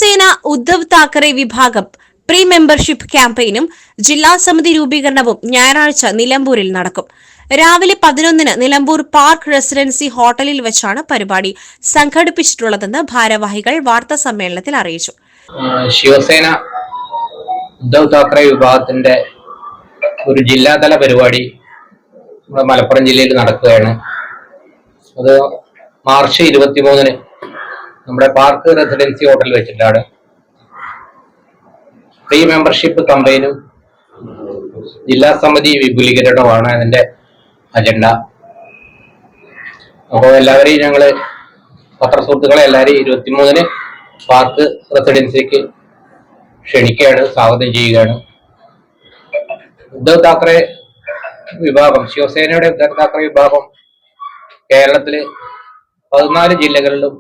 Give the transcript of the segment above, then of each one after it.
ശിവസേന ഉദ്ധവ് താക്കറെ വിഭാഗം pre membership ക്യാമ്പയിനും ജില്ലാ സമിതി രൂപീകരണവും ഞായറാഴ്ച നിലമ്പൂരിൽ നടക്കും. രാവിലെ 11-ന് നിലമ്പൂർ പാർക്ക് റെസിഡൻസി ഹോട്ടലിൽ വെച്ചാണ് പരിപാടി സംഘടിപ്പിച്ചിട്ടുള്ളതെന്ന് ഭാരവാഹികൾ വാർത്താസമ്മേളനത്തിൽ അറിയിച്ചു. ശിവസേന ഉദ്ധവ് താക്കറെ വിഭാഗത്തിന്റെ ഒരു ജില്ലാതല പരിപാടി മലപ്പുറം ജില്ലയിൽ നടക്കുകയാണ്. അത് മാർച്ച് 23-ന് നമ്മുടെ പാർക്ക് റെസിഡൻസി ഹോട്ടലിൽ വെച്ചിട്ടാണ്. പ്രീ മെമ്പർഷിപ്പ് കമ്പയിനും ജില്ലാ സമിതി വിപുലീകരണമാണ് അതിന്റെ അജണ്ട. അപ്പോൾ എല്ലാവരെയും ഞങ്ങള് പത്രസുഹൃത്തുക്കളെ എല്ലാവരെയും 23-ന് പാർക്ക് റെസിഡൻസിക്ക് ക്ഷണിക്കുകയാണ്, സ്വാഗതം ചെയ്യുകയാണ്. ഉദ്ധവ് താക്കറെ വിഭാഗം, ശിവസേനയുടെ ഉദ്ധവ് താക്കറെ വിഭാഗം കേരളത്തില് 14 ജില്ലകളിലും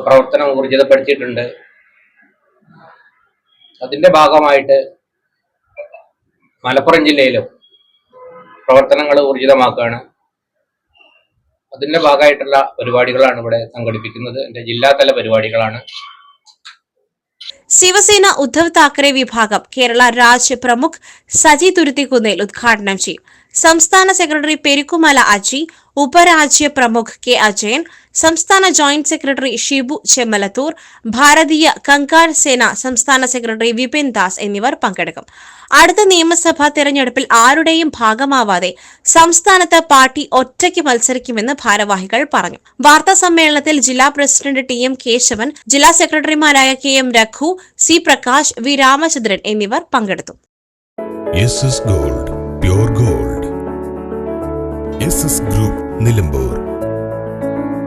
പ്രവർത്തനം ഊർജിതപ്പെടുത്തിയിട്ടുണ്ട്. അതിന്റെ ഭാഗമായിട്ട് മലപ്പുറം ജില്ലയിലും പ്രവർത്തനങ്ങൾ ഊർജിതമാക്കുകയാണ്. അതിന്റെ ഭാഗമായിട്ടുള്ള പരിപാടികളാണ് ഇവിടെ സംഘടിപ്പിക്കുന്നത്. എന്റെ ജില്ലാതല പരിപാടികളാണ്. ശിവസേന ഉദ്ധവ് താക്കറെ വിഭാഗം കേരള രാജ്യ പ്രമുഖ് സജി തുരുത്തിക്കുന്നേൽ ഉദ്ഘാടനം ചെയ്യും. സംസ്ഥാന സെക്രട്ടറി പെരുക്കുമല അജി, ഉപരാജ്യ പ്രമുഖ് കെ അജയൻ, സംസ്ഥാന ജോയിന്റ് സെക്രട്ടറി ഷിബു ചെമ്മലത്തൂർ, ഭാരതീയ കങ്കാൾ സേന സംസ്ഥാന സെക്രട്ടറി വിപിൻ ദാസ് എന്നിവർ പങ്കെടുക്കും. അടുത്ത നിയമസഭാ തെരഞ്ഞെടുപ്പിൽ ആരുടെയും ഭാഗമാവാതെ സംസ്ഥാനത്ത് പാർട്ടി ഒറ്റയ്ക്ക് മത്സരിക്കുമെന്ന് ഭാരവാഹികൾ പറഞ്ഞു. വാർത്താ സമ്മേളനത്തിൽ ജില്ലാ പ്രസിഡന്റ് ടി.എം. കേശവൻ, ജില്ലാ സെക്രട്ടറിമാരായ K M. Raghu, C. Prakash, V. Ramachandran എന്നിവർ പങ്കെടുത്തു. Gold, pure gold. S S group Nilambur.